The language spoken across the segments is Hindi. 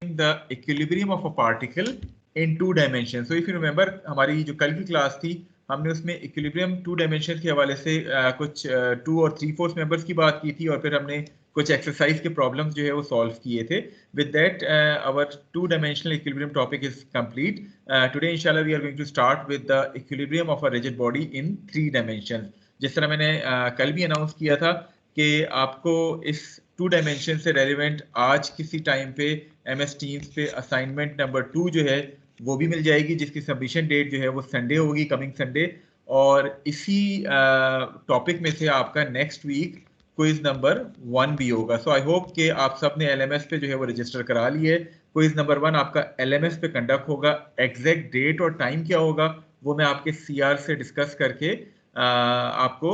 the equilibrium of a particle in 2 dimensions. So if you remember हमारी जो कल की क्लास थी हमने उसमें इक्विलिब्रियम 2 डायमेंशन के हवाले से कुछ 2 और 3/4 मेंबर्स की बात की थी और फिर हमने कुछ एक्सरसाइज के प्रॉब्लम्स जो है वो सॉल्व किए थे. With that our 2 dimensional equilibrium topic is complete. Today इंशाल्लाह we are going to start with the equilibrium of a rigid body in 3 dimensions. जिस तरह मैंने कल भी अनाउंस किया था कि आपको इस 2 डायमेंशन से रेलिवेंट आज किसी टाइम पे MS टीम्स पे असाइनमेंट नंबर 2 जो है वो भी मिल जाएगी, जिसकी सबमिशन डेट जो है वो संडे होगी, कमिंग संडे. और इसी टॉपिक में से आपका नेक्स्ट वीक क्विज नंबर 1 भी होगा. सो आई होप कि आप सब ने LMS पे जो है वो रजिस्टर करा लिए. क्विज नंबर 1 आपका LMS पे कंडक्ट होगा. एग्जैक्ट डेट और टाइम क्या होगा वो मैं आपके CR से डिस्कस करके आपको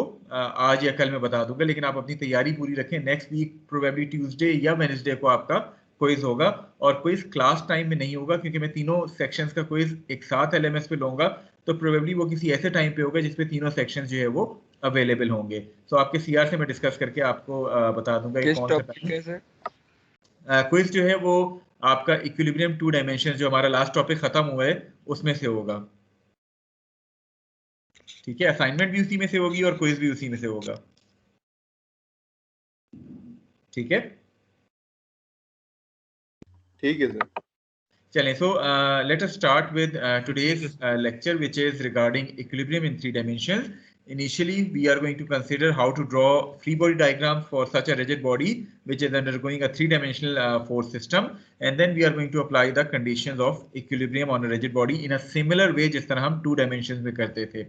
आज या कल में बता दूंगा, लेकिन आप अपनी तैयारी पूरी रखें. नेक्स्ट वीक प्रोबेबली ट्यूसडे या वेडनेसडे को आपका क्विज होगा और क्विज क्लास टाइम में नहीं होगा क्योंकि मैं तीनों सेक्शंस का क्विज एक साथ LMS पे लूंगा, तो प्रोबेबली वो किसी ऐसे टाइम पे होगा जिसपे तीनों सेक्शंस जो है वो अवेलेबल होंगे. तो आपके CR से मैं डिस्कस करके आपको बता दूंगा कि कौन सा टाइम. क्विज जो है वो आपका इक्विलिब्रियम 2 डायमेंशन जो हमारा लास्ट टॉपिक खत्म हुआ है उसमें से होगा. ठीक है, असाइनमेंट भी उसी में से होगी और क्विज भी उसी में से होगा. ठीक है, ठीक है सर. चलें. So let us start with today's lecture which is regarding equilibrium in 3 dimensions. Initially we are going to consider how to draw free body diagrams for such a rigid body which is undergoing a 3-dimensional force system, and then we are going to apply the conditions of equilibrium on a rigid body in a similar way जिस तरह हम 2 dimensions में करते थे.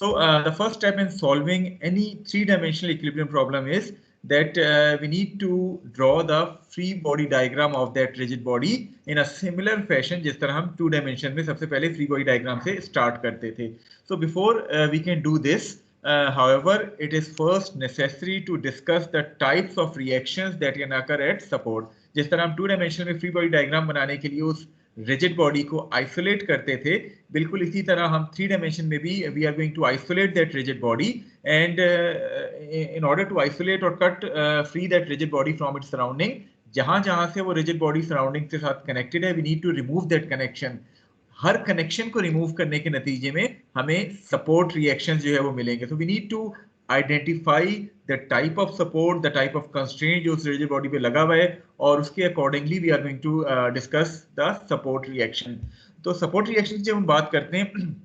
So the first step in solving any 3-dimensional equilibrium problem is that we need to draw the free body diagram of that rigid body in a similar fashion जिस तरह हम 2 dimension में सबसे पहले free body diagram से start करते थे. So before we can do this, however, it is first necessary to discuss the types of reactions that can occur at support. जिस तरह हम 2 dimension में free body diagram बनाने के लिए उस रिजिड बॉडी को आइसोलेट करते थे, बिल्कुल इसी तरह हम 3 डायमेंशन में भी we are going to isolate that rigid body, and in order to isolate और cut free that rigid body from its surrounding. जहां जहां से वो रिजिड बॉडी सराउंडिंग के साथ कनेक्टेड है, we need to remove that connection. हर कनेक्शन को रिमूव करने के नतीजे में हमें सपोर्ट रिएक्शंस जो है वो मिलेंगे. So we need to identify the type of support, the type of constraint जो उस रिजिड बॉडी पे लगा हुआ है, और उसके accordingly we are going to discuss the support reaction. तो सपोर्ट रिएक्शन की जब हम बात करते हैं,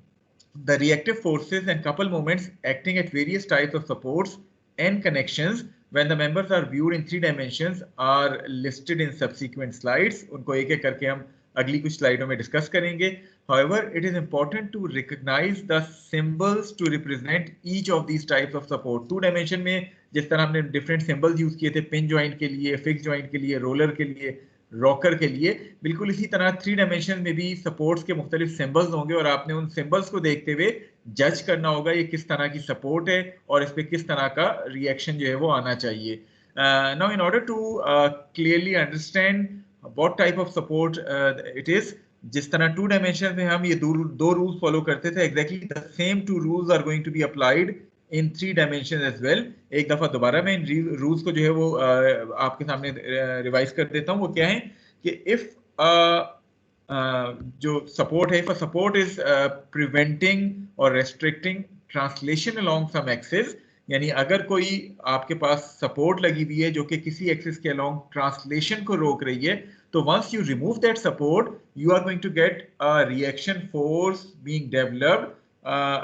the reactive forces and couple moments acting at various types of supports and connections when the members are viewed in 3 dimensions are listed in subsequent slides. उनको एक एक करके हम अगली कुछ स्लाइडों में डिस्कस करेंगे. However, it is important to recognize the symbols to represent each of these types of support. 2 dimension में जिस तरह हमने different symbols यूज किए थे, पिन जॉइंट के लिए, फिक्स जॉइंट के लिए, रोलर के लिए, रॉकर के लिए, बिल्कुल इसी तरह 3 डायमेंशन में भी सपोर्ट्स के मुख्तलिफ सिंबल्स होंगे और आपने उन सिंबल्स को देखते हुए जज करना होगा ये किस तरह की सपोर्ट है और इस पे किस तरह का रिएक्शन जो है वो आना चाहिए. Now in order to clearly understand what type of support it is, जिस तरह 2 डायमेंशन में हम ये दो रूल्स फॉलो करते थे, exactly the same 2 rules are going to be applied in 3 dimension as well. एक दफा दोबारा मैं इन रूल्स को जो है वो आपके सामने रिवाइज कर देता हूँ. वो क्या है कि इफ जो सपोर्ट है, if a support is preventing और रेस्ट्रिक्टिंग ट्रांसलेशन अलोंग सम एक्सिस, यानी अगर कोई आपके पास सपोर्ट लगी हुई है जो कि किसी एक्सिस के अलोंग ट्रांसलेशन को रोक रही है, तो once you remove that support you are going to get a reaction force being developed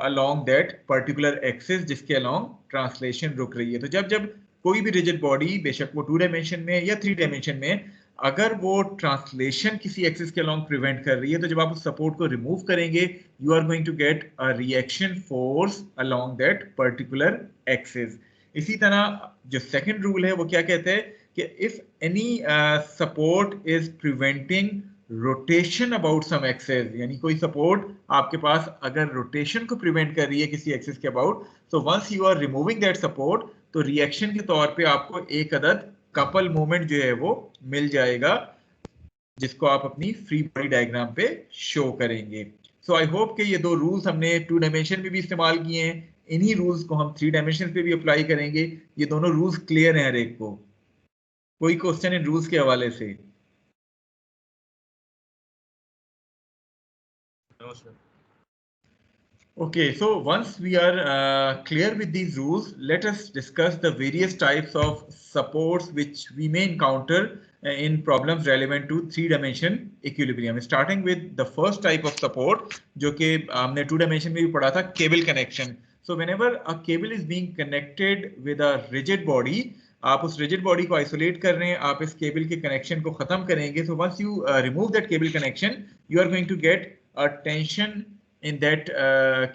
along that particular axis जिसके along ट्रांसलेशन रुक रही है. तो जब कोई भी रिजिड बॉडी, बेशक वो 2 डायमेंशन में या 3 डायमेंशन में, अगर वो ट्रांसलेशन किसी एक्सिस के along प्रिवेंट कर रही है, तो जब आप उस सपोर्ट को रिमूव करेंगे you are going to get a reaction force along that particular axis. इसी तरह जो सेकंड रूल है वो क्या कहते हैं कि if any support is preventing rotation about some axis, यानी कोई सपोर्ट आपके पास अगर रोटेशन को प्रिवेंट कर रही है किसी एक्सिस के अबाउट, तो once you are removing that support तो रिएक्शन के तौर पे आपको एक अदद कपल मोमेंट जो है वो मिल जाएगा जिसको आप अपनी फ्री बॉडी डायग्राम पे शो करेंगे. सो आई होप कि ये 2 रूल्स हमने 2 डायमेंशन में भी इस्तेमाल किए हैं, इन्हीं रूल्स को हम 3 डायमेंशन पे भी अप्लाई करेंगे. ये दोनों रूल्स क्लियर हैं हर एक को? कोई क्वेश्चन इन रूल्स के हवाले से? sir. Okay, so once we are clear with these rules, let us discuss the various types of supports which we may encounter in problems relevant to 3-dimension equilibrium. Starting with the first type of support, जो कि हमने 2-dimension में भी पढ़ा था, cable connection. So whenever a cable is being connected with a rigid body, आप उस rigid body को isolate कर रहे हैं, आप इस cable के connection को खत्म करेंगे. So once you remove that cable connection, you are going to get a tension in that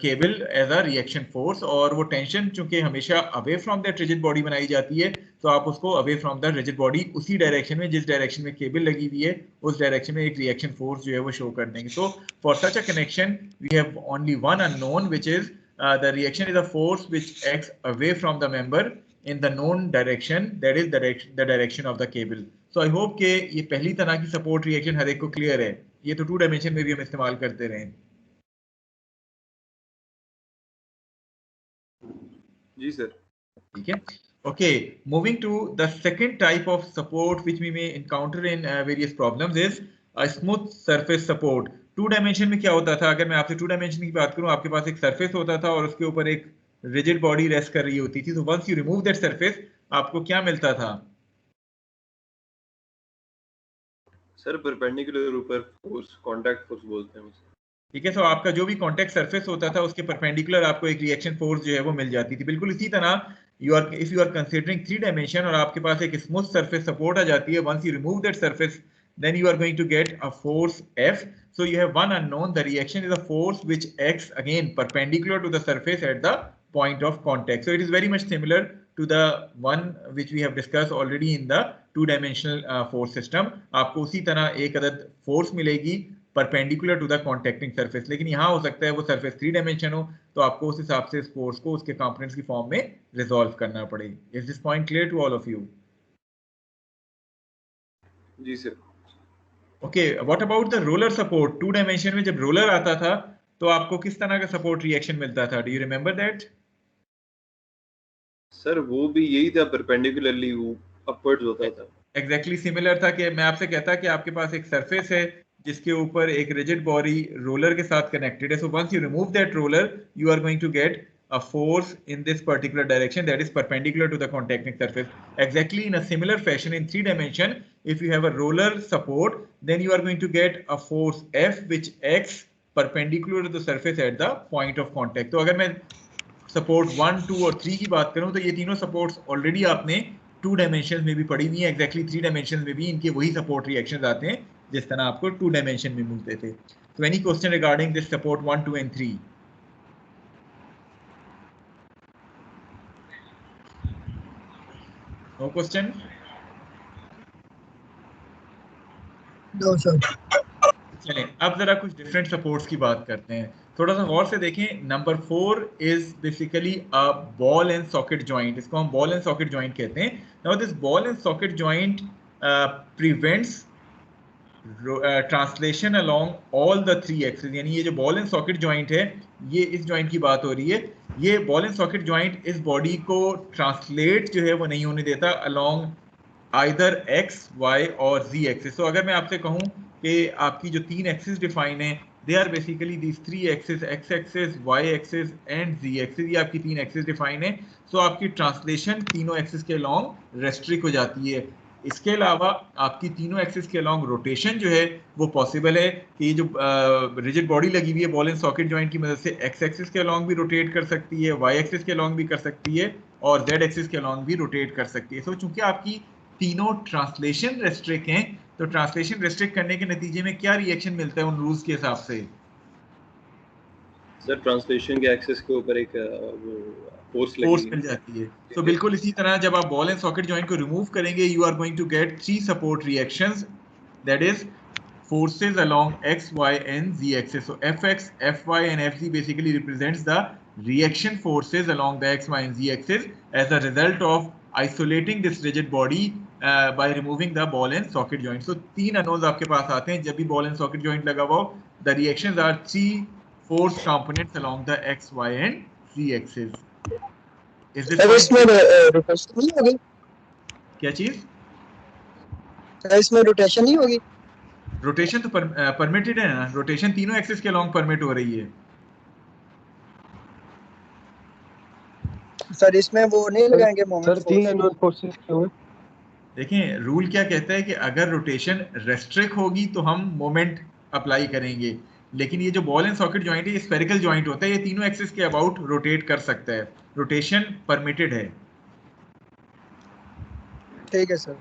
cable as a reaction force, और वो टेंशन चूंकि हमेशा away from that rigid body बनाई जाती है, तो आप उसको away from the rigid body उसी डायरेक्शन में जिस डायरेक्शन में केबल लगी हुई है उस डायरेक्शन में एक रिएक्शन फोर्स जो है वो शो कर देंगे. So for such a connection we have only one unknown, which is the reaction is a force which acts away from the member in the known direction, that is the direction of the cable. So I hope कि ये पहली तरह की सपोर्ट रिएक्शन हर एक को क्लियर है. ये तो 2 डायमेंशन में भी हम इस्तेमाल करते रहे. जी सर. ठीक है. Okay, moving to the second type of support which we may encounter in various problems is a smooth surface support. 2 dimension में क्या होता था, अगर मैं आपसे 2 डायमेंशन की बात करूं, आपके पास एक सरफेस होता था और उसके ऊपर एक रिजिड बॉडी रेस्ट कर रही होती थी. तो once you remove that surface, आपको क्या मिलता था? सर परपेंडिकुलर ऊपर फोर्स, कांटेक्ट फोर्स बोलते हैं उसे. ठीक है. सो आपका जो भी कांटेक्ट सरफेस होता था उसके परपेंडिकुलर आपको एक रिएक्शन फोर्स जो है वो मिल जाती थी. बिल्कुल इसी तरह if you are considering 3 dimension और आपके पास एक स्मूथ सरफेस सपोर्ट आ जाती है, once you remove that surface then you are going to get a force F. So you have one unknown. The reaction is a force which acts again perpendicular to the surface at the point of contact. So it is very much similar to the one which we have discussed already in the 2-dimensional force system. आपको उसी तरह एक अदद force मिलेगी perpendicular to the contacting surface, लेकिन यहाँ हो सकता है वो सरफेस 3 डायमेंशन हो, तो आपको उस हिसाब से इस फोर्स को उसके कंपोनेंट्स की फॉर्म में रिजॉल्व करना पड़ेगी. Is this point clear to all of you? जी sir. Okay, what about the roller support? 2 dimension में जब रोलर आता था तो आपको किस तरह का सपोर्ट रिएक्शन मिलता था? Do you remember that? Sir वो भी यही था, परपेंडिकुलरली वो अपवर्ड्स होता था. एग्जैक्टली सिमिलर था कि मैं आपसे कहता कि आपके पास एक सरफेस है जिसके ऊपर एक रिजिड बॉडी रोलर के साथ कनेक्टेड है. So once you remove that roller, you are going to get a force in this particular direction that is perpendicular to the contacting surface. Exactly in a similar fashion in 3 dimension, if you have a roller support, then you are going to get a force F which acts perpendicular to the surface at the point of contact. तो अगर मैं सपोर्ट 1, 2 और 3 की बात करूं तो ये तीनों सपोर्ट्स ऑलरेडी आपने 2 डायमेंशन में भी पढ़ी हुई है. एग्जैक्टली 3 डायमेंशन में भी इनके वही सपोर्ट रिएक्शंस आते हैं जिस तरह आपको 2 डायमेंशन में मिलते थे. So any question regarding this support 1, 2 and 3? No question? No sir. चलें अब जरा कुछ डिफरेंट सपोर्ट्स की बात करते हैं. थोड़ा सा गौर से देखें. Number 4 is basically a ball and socket joint. इसको हम बॉल एंड सॉकेट जॉइंट कहते हैं. Now this ball and socket joint prevents translation along all the 3 axis. यानी ये जो बॉल एंड सॉकेट जॉइंट है, ये इस जॉइंट की बात हो रही है. ये बॉल एंड सॉकेट जॉइंट इस बॉडी को ट्रांसलेट जो है वो नहीं होने देता अलोंग आइदर एक्स, वाई और जी एक्सिस. तो अगर मैं आपसे कहूं कि आपकी जो 3 एक्सिस डिफाइन है, they are basically these 3 axis, x axis, Y axis and ji axis. ये आपकी 3 एक्सिस डिफाइन है. सो आपकी ट्रांसलेशन तीनों एक्सिस के अलोंग रेस्ट्रिक्ट हो जाती है. इसके अलावा आपकी तीनों एक्सिस के अलोंग रोटेशन जो है वो पॉसिबल है कि ये जो रिजिड बॉडी लगी हुई है बॉल एंड सॉकेट जॉइंट की मदद से एक्स एक्सिस के अलोंग भी रोटेट कर सकती है, वाई एक्सिस के अलोंग भी कर सकती है और जेड एक्सिस के अलोंग भी रोटेट कर सकती है. सो चूंकि आपकी तीनों ट्रांसलेशन रेस्ट्रिक्ट हैं, तो ट्रांसलेशन रेस्ट्रिक्ट करने के नतीजे में क्या रिएक्शन मिलता है उन रूल्स के हिसाब से? सर ट्रांसलेशन के एक्सिस के ऊपर एक वो फोर्स मिल जाती है. तो बिल्कुल इसी तरह जब आप बॉल एंड सॉकेट जॉइंट को रिमूव करेंगे, you are going to get 3 support reactions, that is forces along x, y and z axis. So fx, fy and fz basically represents the reaction forces along the x, y and z axis as a result of isolating this rigid body by removing the ball and socket joint. So 3 unknowns आपके पास आते हैं जब भी ball and socket joint लगा हुआ हो. The reactions are 3 force components along the x, y and z axis. Is this इसमें रोटेशन नहीं होगी? क्या चीज? इसमें रोटेशन नहीं होगी? रोटेशन तो परमिटेड है ना, रोटेशन तीनों एक्सिस के अलोंग परमिट हो रही है। सर इसमें वो नहीं लगाएंगे मोमेंट सर 3 अननोन फोर्सेस क्यों है? देखें रूल क्या कहता है कि अगर रोटेशन रेस्ट्रिक्ट होगी तो हम मोमेंट अप्लाई करेंगे, लेकिन ये जो बॉल एंड सॉकेट जॉइंट है ये स्फेरिकल जॉइंट होता है, ये तीनों एक्सिस के अबाउट रोटेट कर सकता है, रोटेशन परमिटेड है। ठीक है सर।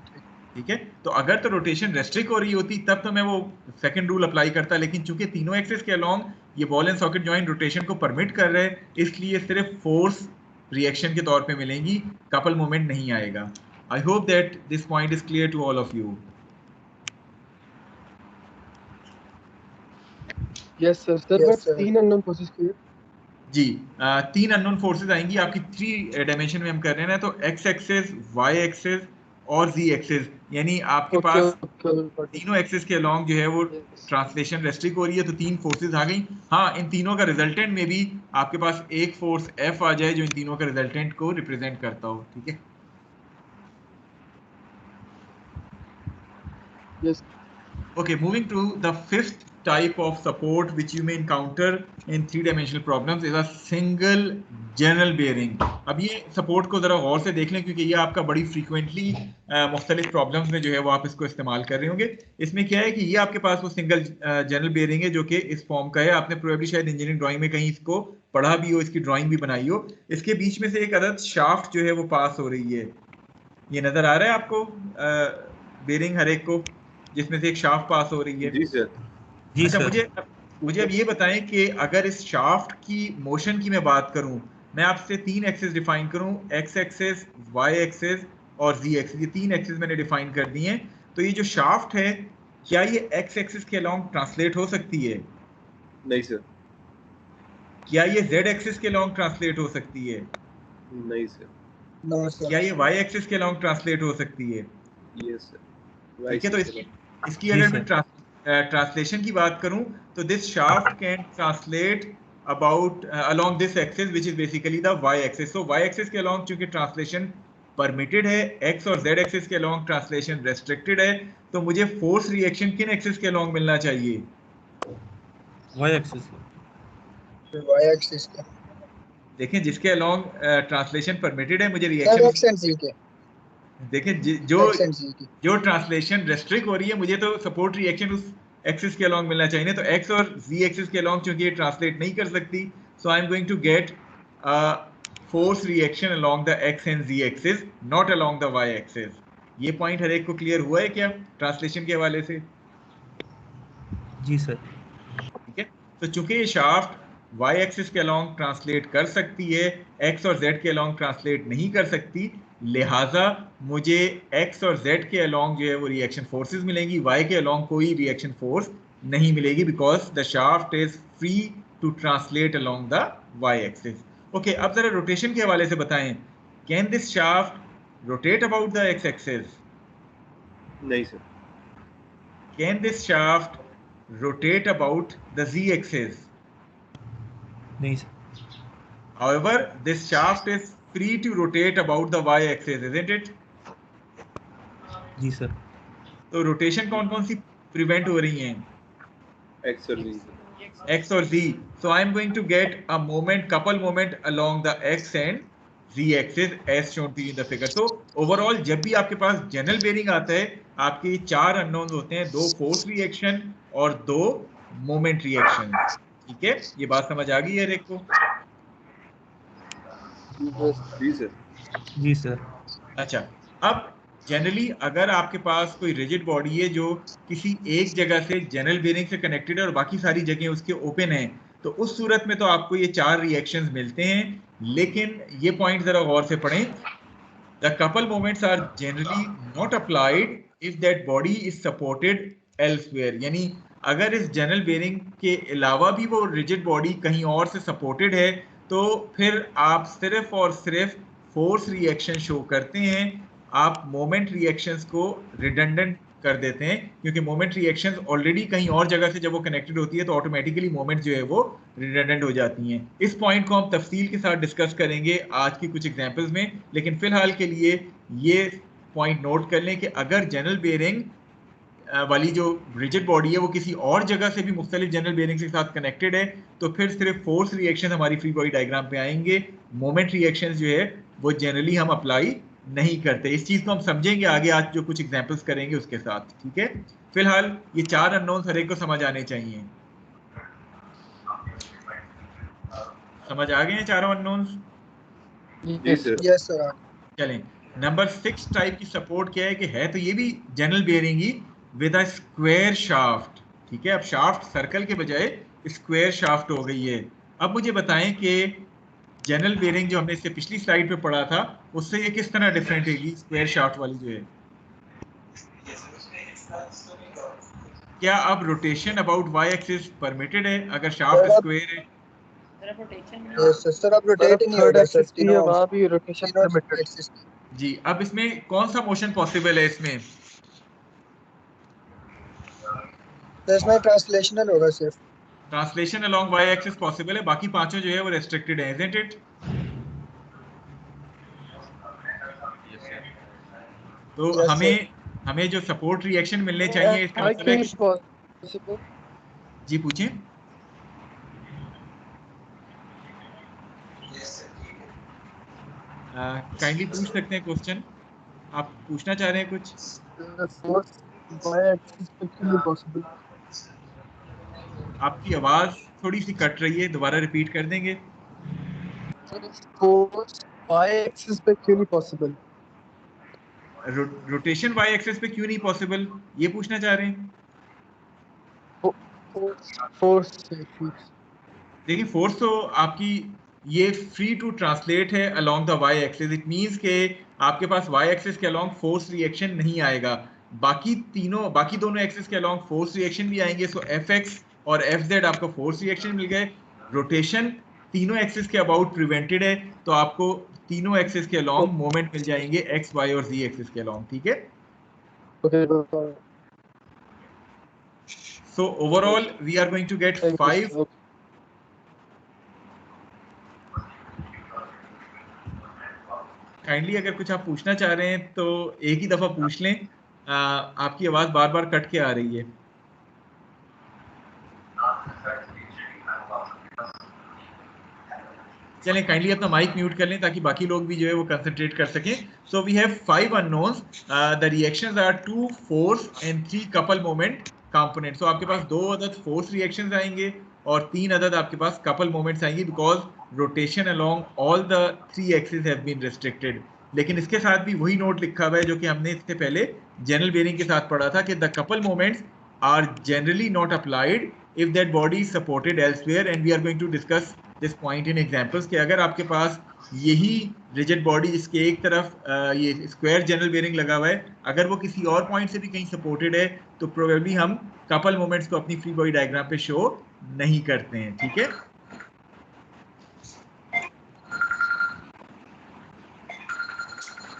ठीक है, तो अगर तो रोटेशन रेस्ट्रिक्ट हो रही होती तब तो मैं वो सेकंड रूल अप्लाई करता, लेकिन चूंकि तीनों एक्सिस के अलोंग ये ball and socket joint rotation को परमिट कर रहे हैं, इसलिए सिर्फ फोर्स रिएक्शन के तौर पे मिलेंगी, कपल मोमेंट नहीं आएगा। I hope that this point is clear to all of you. Yes sir. Sir बस 3 अननोन फोर्सेस क्यों है? जी, 3 अननोन फोर्सेस आएंगी आपकी 3 डायमेंशन में हम कर रहे हैं ना, तो एक्स एक्सिस, वाई एक्सिस और जी एक्सिस, यानी आपके पास तीनों एक्सिस के अलोंग जो है वो ट्रांसलेशन रेस्ट्रिक्ट हो रही है, तो 3 फोर्सेस आ गई। हाँ, इन तीनों का रिजल्टेंट में भी आपके पास एक फोर्स एफ आ जाए जो इन तीनों का रिजल्टेंट को रिप्रेजेंट करता हो। ठीक है, yes. Okay, moving to the fifth type of support which you may encounter in three-dimensional problems is a single general bearing. अब ये सपोर्ट को जरा गौर से देख लें, क्योंकि ये आपका बड़ी फ्रीक्वेंटली मुख्तलिफ प्रॉब्लम्स में जो है वो आप इसको इस्तेमाल कर रहे होंगे। इसमें क्या है कि ये आपके पास वो सिंगल जनरल बेयरिंग है जो कि इस फॉर्म का है। आपने प्रोबेबली शायद इंजीनियरिंग ड्राइंग में कहीं इसको पढ़ा भी हो, इसकी ड्राइंग भी बनाई हो। इसके बीच में से एक अदद शाफ्ट जो है वो पास हो रही है, ये नजर आ रहा है आपको बेयरिंग हर एक को, जिसमें से एक शाफ्ट पास हो रही है। जी सर। जी अच्छा सर। मुझे अब ये बताएं कि अगर इस शाफ्ट की मोशन की मैं बात करूं, मैं आपसे 3 एक्सिस डिफाइन करूं, एक्स एक्सिस, वाई एक्सिस और जी एक्सिस, ये 3 एक्सिस मैंने डिफाइन कर दी हैं। तो ये जो शाफ्ट है क्या ये एक्स एक्सिस के अलोंग ट्रांसलेट हो सकती है? नहीं सर। क्या ये जेड एक्सिस के अलोंग ट्रांसलेट हो सकती है? नहीं सर। No sir. क्या ये वाई एक्सिस के अलोंग ट्रांसलेट हो सकती है? Yes sir. ठीक है, तो इसकी अगर मैं ट्रांसलेशन की बात करूं तो this shaft can translate about along this axis which is basically the Y axis. So y axis के अलोंग चूंकि ट्रांसलेशन परमिटेड है, एक्स और जेड एक्सिस के अलोंग ट्रांसलेशन रेस्ट्रिक्टेड है, तो मुझे फोर्स रिएक्शन किन एक्सिस के अलोंग मिलना चाहिए? Y axis. वाई एक्सिस का देखें जिसके अलोंग ट्रांसलेशन परमिटेड है मुझे सर रिएक्शन, एक्स एंड जी के। देखें एक्स एंड जी की जो ट्रांसलेशन रेस्ट्रिक्ट हो रही है मुझे तो सपोर्ट रिएक्शन उस एक्सिस के अलोंग मिलना चाहिए, तो एक्स और जी एक्सिस के अलोंग चूंकि ये ट्रांसलेट नहीं कर सकती, so I am going to get force reaction along the X and ji axis, not along the Y axis. ये पॉइंट हर एक को क्लियर हुआ है क्या ट्रांसलेशन के हवाले से? जी सर। ठीक है, तो चूंकि ये शाफ्ट वाई एक्सिस के अलोंग ट्रांसलेट कर सकती है, एक्स और जेड के अलोंग ट्रांसलेट नहीं कर सकती, लिहाजा मुझे एक्स और जेड के अलोंग जो है वो रिएक्शन फोर्सेस मिलेंगी, वाई के अलोंग कोई रिएक्शन फोर्स नहीं मिलेगी, because the shaft is free to translate along the Y axis. Okay, अब जरा रोटेशन के हवाले से बताएं, can this shaft rotate about the X axis? नहीं sir. Can this shaft rotate about the z-axis? नहीं sir. However, this shaft is free to rotate about the y-axis, isn't it? जी सर। तो रोटेशन कौन कौन सी प्रिवेंट हो रही हैं? एक्स और जी। X और Z. So I am going to get a moment, couple moment along the X and Z axis as shown to you in the figure. So overall जब भी आपके पास जनरल बेयरिंग आता है, आपके 4 अननोन्स होते हैं, 2 फोर्स रिएक्शन और 2 मोमेंट रिएक्शन। ठीक है, ये बात समझ आ गई है हर एक को? जी सर। जी सर। अच्छा, अब जनरली अगर आपके पास कोई रिजिड बॉडी है जो किसी एक जगह से जनरल बेयरिंग से कनेक्टेड है और बाकी सारी जगह उसके ओपन है, तो उस सूरत में तो आपको ये 4 रिएक्शंस मिलते हैं, लेकिन ये पॉइंट जरा गौर से पढ़ें, the couple moments are generally not applied if that body is supported elsewhere. यानी अगर इस जनरल बेयरिंग के अलावा भी वो रिजिड बॉडी कहीं और से सपोर्टेड है, तो फिर आप सिर्फ और सिर्फ फोर्स रिएक्शन शो करते हैं, आप मोमेंट रिएक्शंस को रिडंडेंट कर देते हैं, क्योंकि मोमेंट रिएक्शंस ऑलरेडी कहीं और जगह से जब वो कनेक्टेड होती है तो ऑटोमेटिकली मोमेंट जो है वो रिडंडेंट हो जाती हैं। इस पॉइंट को हम तफसील के साथ डिस्कस करेंगे आज की कुछ एग्जांपल्स में, लेकिन फिलहाल के लिए ये पॉइंट नोट कर लें कि अगर जनरल बेयरिंग वाली जो रिजिड बॉडी है वो किसी और जगह से भी मुख्तलिफ जनरल बेयरिंग्स के साथ कनेक्टेड है, तो फिर सिर्फ फोर्स रिएक्शन हमारी फ्री बॉडी डायग्राम पे आएंगे। मोमेंट रिएक्शंस जो है वो जनरली हम अप्लाई नहीं करते। इस चीज को हम समझेंगे आगे, आज जो कुछ एग्जांपल्स करेंगे उसके साथ, ठीक है। फिलहाल ये 4 अननोन्स हर एक को समझ आने चाहिए। समझ आ गए हैं चारों अननोन्स? जी सर। Yes sir. चलें, नंबर 6 टाइप की सपोर्ट क्या है कि है तो ये भी general bearing he with a square shaft, ठीक है। अब शाफ्ट सर्कल के बजाय स्क्वायर शाफ्ट हो गई है। अब मुझे बताएं कि जनरल बेयरिंग जो हमने इससे पिछली स्लाइड पे पढ़ा था उससे ये किस तरह डिफरेंट है स्क्वायर शाफ्ट वाली जो है। क्या अब rotation about y axis permitted है अगर शाफ्ट स्क्वायर है? यस सर, अब रोटेट नहीं होगा सर, तीनों वहाँ भी रोटेशन परमिटेड। एक्सिस की। जी, अब इसमें कौन सा मोशन पॉसिबल है इसमें? तो इसमें ट्रांसलेशनल होगा सिर्फ। Translation along y axis possible है, बाकी पांचों जो है वो रेस्ट्रिक्टेड है, इजंट इट? तो Yes, हमें जो सपोर्ट रिएक्शन मिलने चाहिए इसका मतलब है कि पॉसिबल। जी पूछें। काइंडली पूछ सकते हैं क्वेश्चन, आप पूछना चाह रहे हैं कुछ? फोर्स वाई एक्सिस पे क्यों नहीं पॉसिबल? आपकी आवाज थोड़ी सी कट रही है, दोबारा रिपीट कर देंगे? फोर्स वाई एक्सिस पे क्यों नहीं पॉसिबल? रोटेशन वाई एक्सिस पे क्यों नहीं पॉसिबल, ये पूछना चाह रहे हैं? फोर्स देखिए, फोर्स तो आपकी ये फ्री टू ट्रांसलेट है along the Y axis. It means के आपके पास वाई एक्सिस के अलोंग फोर्स रिएक्शन नहीं आएगा, बाकी दोनों एक्सिस के अलोंग फोर्स रिएक्शन भी आएंगे। सो एफ एक्स और एफ जेड आपको फोर्स रिएक्शन मिल गए। रोटेशन तीनों एक्सिस के अबाउट प्रिवेंटेड है, तो आपको तीनों एक्सिस के अलोंग मोमेंट मिल जाएंगे, एक्स वाई और जी एक्सिस के अलोंग, ठीक है। Okay. So overall we are going to get 5 kindly अगर कुछ आप पूछना चाह रहे हैं तो एक ही दफा पूछ लें, आपकी आवाज बार बार कट के आ रही है। चलें, काइंडली अपना माइक म्यूट कर लें ताकि बाकी लोग भी जो है वो कंसंट्रेट कर सकें। So we have 5 unknowns, the reactions are 2 force and 3 couple moment component. So आपके पास 2 अदद फोर्स रिएक्शंस आएंगे और 3 अदद आपके पास कपल मोमेंट्स आएंगे, because rotation along all the 3 axis have been restricted. लेकिन इसके साथ भी वही नोट लिखा हुआ है जो कि हमने इससे पहले जनरल बेयरिंग के साथ पढ़ा था कि the couple moments are generally not applied if that body is supported elsewhere, and we are going to discuss this point in examples कि अगर आपके पास यही rigid body जिसके एक तरफ ये स्क्वायर जनरल बेयरिंग लगा हुआ है, अगर वो किसी और पॉइंट से भी कहीं सपोर्टेड है तो प्रोबेबली हम कपल मोमेंट्स को अपनी फ्री बॉडी डायग्राम पे शो नहीं करते हैं, ठीक है।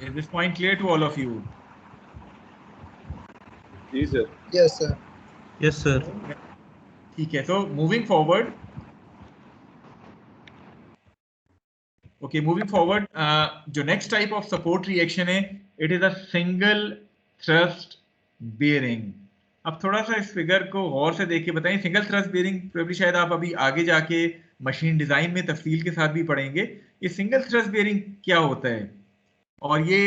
Is this point clear to all of you? जी sir. Yes sir. Yes sir. ठीक है, so moving forward, okay, moving forward, जो next type of support reaction है, it is a single thrust bearing। अब थोड़ा सा इस फिगर को गौर से देख के बताएं। सिंगल थ्रस्ट बेयरिंग प्रोबेबली शायद आप अभी आगे जाके मशीन डिजाइन में तफसील के साथ भी पढ़ेंगे। ये सिंगल थ्रस्ट बेयरिंग क्या होता है और ये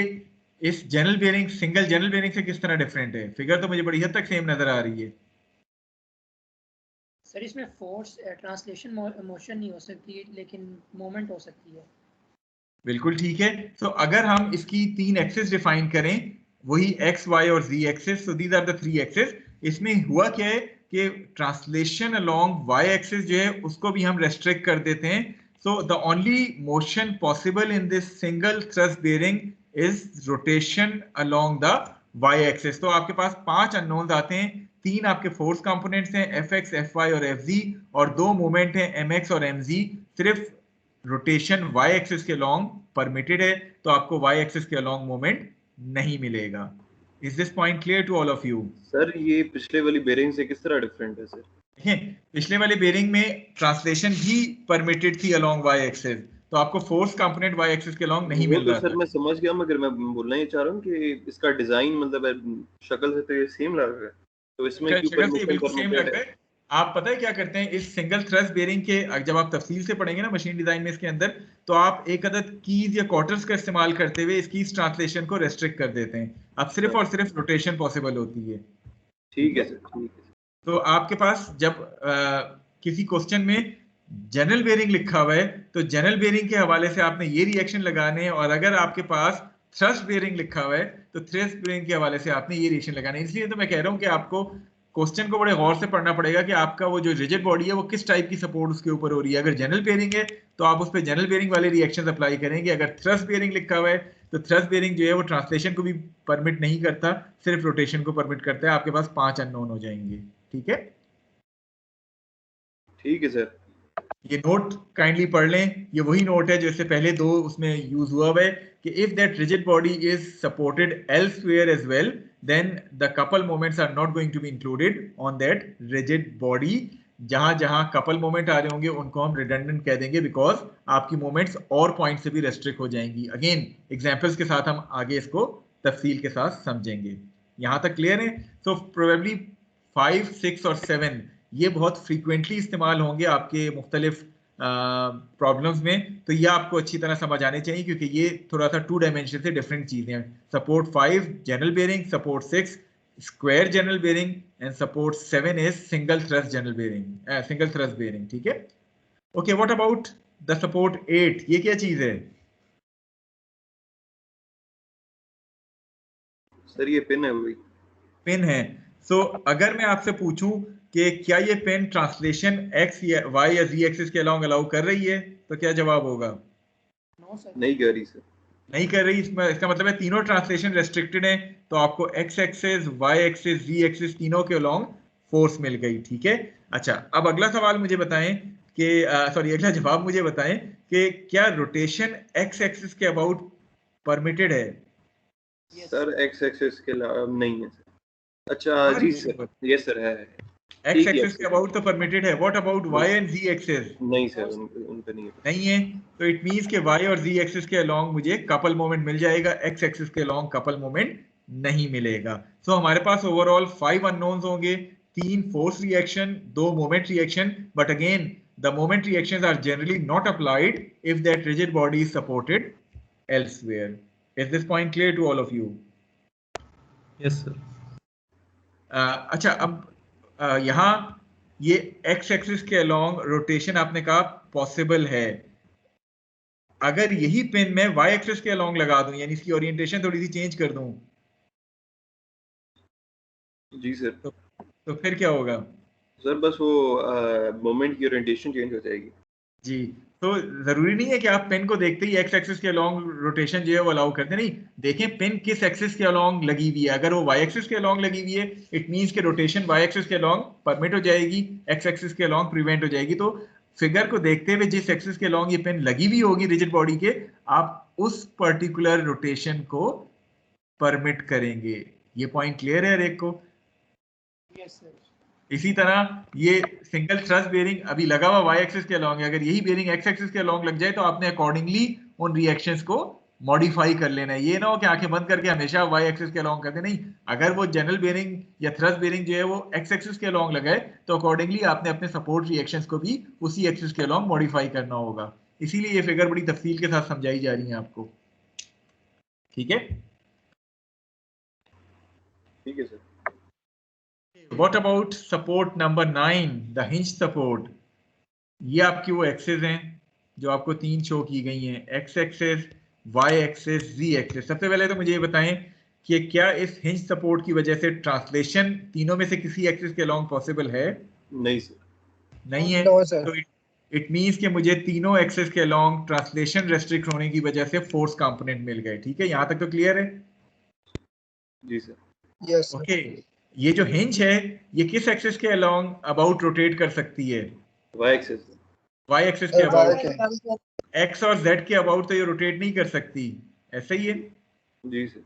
इस general bearing, single general bearing से किस तरह डिफरेंट है? फिगर तो मुझे बड़ी हद तक सेम नजर आ रही है। सर इसमें फोर्स ट्रांसलेशन मोशन नहीं हो सकती लेकिन मोमेंट हो सकती है। बिल्कुल ठीक है। सो अगर हम इसकी 3 एक्सिस डिफाइन करें, वही एक्स वाई और Z axis, so these are the 3 axis. इसमें हुआ क्या है कि ट्रांसलेशन अलोंग वाई एक्सिस जो है उसको भी हम रेस्ट्रिक्ट कर देते हैं। So the only motion possible in this single thrust bearing is rotation along the Y axis. तो आपके पास 5 अननोन्स आते हैं, 3 आपके फोर्स कंपोनेंट्स हैं एफ एक्स, एफ वाई और एफ जी, और 2 मोमेंट हैं एम एक्स और एम जी। सिर्फ रोटेशन वाई एक्सिस के लॉन्ग परमिटेड है, तो आपको वाई एक्सिस के लॉन्ग मोमेंट नहीं मिलेगा। Is this point clear to all of you? Sir ये पिछले वाली बेयरिंग से किस तरह डिफरेंट है सर? देखिए, पिछले वाले बेयरिंग में ट्रांसलेशन भी परमिटेड थी अलोंग वाई एक्सिस, तो आपको फोर्स कंपोनेंट वाई एक्सिस के लॉन्ग नहीं मिल रहा सर मैं समझ गया, मगर मैं बोलना ये चाह रहा हूँ कि इसका डिजाइन मतलब शक्ल से तो ये सेम लग रहा है। तो इसमें क्यों शेखर से परमिशन बिल्कुल सेम परमिटेड लगता है? है। आप पता है क्या करते हैं, इस सिंगल थ्रस्ट बेरिंग के जब आप तफसील से पढ़ेंगे ना मशीन डिजाइन में इसके अंदर, तो आप एक अदद कीज या क्वार्टर्स का इस्तेमाल करते हुए इसकी ट्रांसलेशन को रेस्ट्रिक्ट कर देते हैं। अब सिर्फ और सिर्फ रोटेशन पॉसिबल होती है। ठीक है सर, ठीक है। तो आपके पास जब किसी क्वेश्चन में जनरल बेरिंग लिखा हुआ है तो जनरल बेरिंग के हवाले से आपने ये रिएक्शन लगाने हैं, और अगर आपके पास थ्रस्ट बेरिंग लिखा हुआ है तो थ्रस्ट बेरिंग के हवाले से आपने ये रिएक्शन लगाने हैं। इसलिए तो मैं कह रहा हूँ कि आपको क्वेश्चन को बड़े गौर से पढ़ना पड़ेगा कि आपका वो जो रिजिड बॉडी है वो किस टाइप की सपोर्ट उसके ऊपर हो रही है। अगर जनरल बेरिंग है तो आप उस पर जनरल बेरिंग वाले रिएक्शन अप्लाई करेंगे। अगर थ्रस्ट बेरिंग लिखा हुआ है तो थ्रस्ट बेरिंग जो है वो ट्रांसलेशन को भी परमिट नहीं करता, सिर्फ रोटेशन को परमिट करता है। आपके पास 5 अननोन हो जाएंगे। ठीक है, ठीक है सर। ये नोट काइंडली पढ़ लें। ये वही नोट है जो इससे पहले दो उसमें यूज हुआ है कि if that rigid body is supported elsewhere as well then the couple moments are not going to be included on that rigid body. जहां जहां कपल मोमेंट आ रहे होंगे उनको हम रिडंडेंट कह देंगे, बिकॉज आपकी मोमेंट्स और पॉइंट से भी रेस्ट्रिक्ट हो जाएंगी। अगेन एग्जांपल्स के साथ हम आगे इसको तफसील के साथ समझेंगे। यहां तक क्लियर है? सो प्रोबेबली 5, 6 और 7 ये बहुत फ्रीक्वेंटली इस्तेमाल होंगे आपके मुख्तलिफ प्रॉब्लम्स में, तो ये आपको अच्छी तरह समझ आने चाहिए क्योंकि ये थोड़ा सा 2 डायमेंशन से डिफरेंट चीजें हैं। Support 5 journal bearing, support 6 square journal bearing and support 7 is single thrust journal bearing, single thrust bearing. ठीक है, okay. What about the support 8? ये क्या चीज है? सर ये पिन है वही। पिन है। सो अगर मैं आपसे पूछूं कि क्या ये पेन ट्रांसलेशन एक्स या वाई या जी एक्सिस के अलाउंग अलाउ कर रही है, तो क्या जवाब होगा? नो सर, नहीं कर रही सर। नहीं कर रही। इसका मतलब है तीनों ट्रांसलेशन रेस्ट्रिक्टेड है, तो आपको एक्स एक्सिस, वाई एक्सिस, जी एक्सिस तीनों के अलाउंग फोर्स मिल गई। ठीक है, अच्छा। अब अगला सवाल मुझे बताएं कि सॉरी अगला जवाब मुझे बताएं कि क्या रोटेशन एक्स एक्सिस के अबाउट परमिटेड है? सर एक्स एक्सिस के नहीं है सर। अच्छा जी सर, यस सर है। एक्स एक्सिस के अबाउट तो परमिटेड है। What about y and ji axis? नहीं सर, उन पे नहीं है। नहीं है। तो इट मींस के वाई और जी एक्सिस के अलोंग मुझे कपल मोमेंट मिल जाएगा, एक्स एक्सिस के अलोंग कपल मोमेंट नहीं मिलेगा। सो हमारे पास ओवरऑल 5 अननोन्स होंगे, 3 force reaction, 2 moment reaction, but again the moment reactions are generally not applied if that rigid body is supported elsewhere. Is this point clear to all of you? Yes sir. अच्छा, अब यहाँ ये एक्स एक्सिस के अलोंग रोटेशन आपने कहा पॉसिबल है। अगर यही पेन मैं वाई एक्सिस के अलोंग लगा दूं, यानी इसकी ओरिएंटेशन थोड़ी सी चेंज कर दूं, जी सर। तो फिर क्या होगा? सर बस वो मोमेंट की ओरिएंटेशन चेंज हो जाएगी। जी, तो जरूरी नहीं है कि आप पेन को देखते ही एक्स एक्सिस के अलोंग रोटेशन जो है वो अलाउ करते नहीं। देखें पेन किस एक्सिस के अलोंग लगी हुई है। अगर वो वाई एक्सिस के अलोंग लगी हुई है इट मींस के रोटेशन वाई एक्सिस के अलोंग परमिट हो जाएगी, एक्स एक्सिस के अलोंग प्रिवेंट हो जाएगी। तो फिगर को देखते हुए जिस एक्सिस के अलोंग ये पेन लगी हुई होगी रिजिड बॉडी के, आप उस पर्टिकुलर रोटेशन को परमिट करेंगे। ये पॉइंट क्लियर है हर एक को? Yes sir. इसी तरह ये सिंगल थ्रस्ट बेरिंग अभी लगा हुआ वाई एक्सिस के अलोंग है, अगर यही बेरिंग एक्स एक्सिस के अलोंग लग जाए तो आपने अकॉर्डिंगली उन रिएक्शंस को मॉडिफाई कर लेना है। ये ना हो कि आंखें बंद करके हमेशा वाई एक्सिस के अलोंग करते नहीं। अगर वो जनरल बेरिंग या थ्रस्ट बेरिंग जो है वो एक्स एक्सिस के अलोंग लगा है तो अकॉर्डिंगली आपने अपने सपोर्ट रिएक्शंस को भी उसी एक्सिस के अलोंग मॉडिफाई करना होगा। इसीलिए ये फिगर बड़ी तफसील के साथ समझाई जा रही है आपको। ठीक है, ठीक है sir. What about support number 9, the hinge support? ये आपकी वो एक्सेस हैं जो आपको 3 शो की गई हैं, एक्स एक्सेस, वाई एक्सेस, जी एक्सेस। सबसे पहले तो मुझे ये बताएं कि क्या इस हिंज सपोर्ट की वजह से ट्रांसलेशन तीनों में से किसी एक्सेस के अलोंग पॉसिबल है? नहीं सर। नहीं है। No, sir. तो इट मींस कि मुझे तीनों एक्सेस के अलोंग ट्रांसलेशन रेस्ट्रिक्ट होने की वजह से फोर्स कंपोनेंट मिल गए। ठीक है, यहां तक तो क्लियर है? जी सर। Yes, sir. ओके, ये जो हिंज है ये किस एक्सिस के अलोंग अबाउट रोटेट कर सकती है? Y axis. वाई एक्सिस के Y अबाउट। के। एक्स और जेड के अबाउट तो ये रोटेट नहीं कर सकती, ऐसा ही है। जी सर।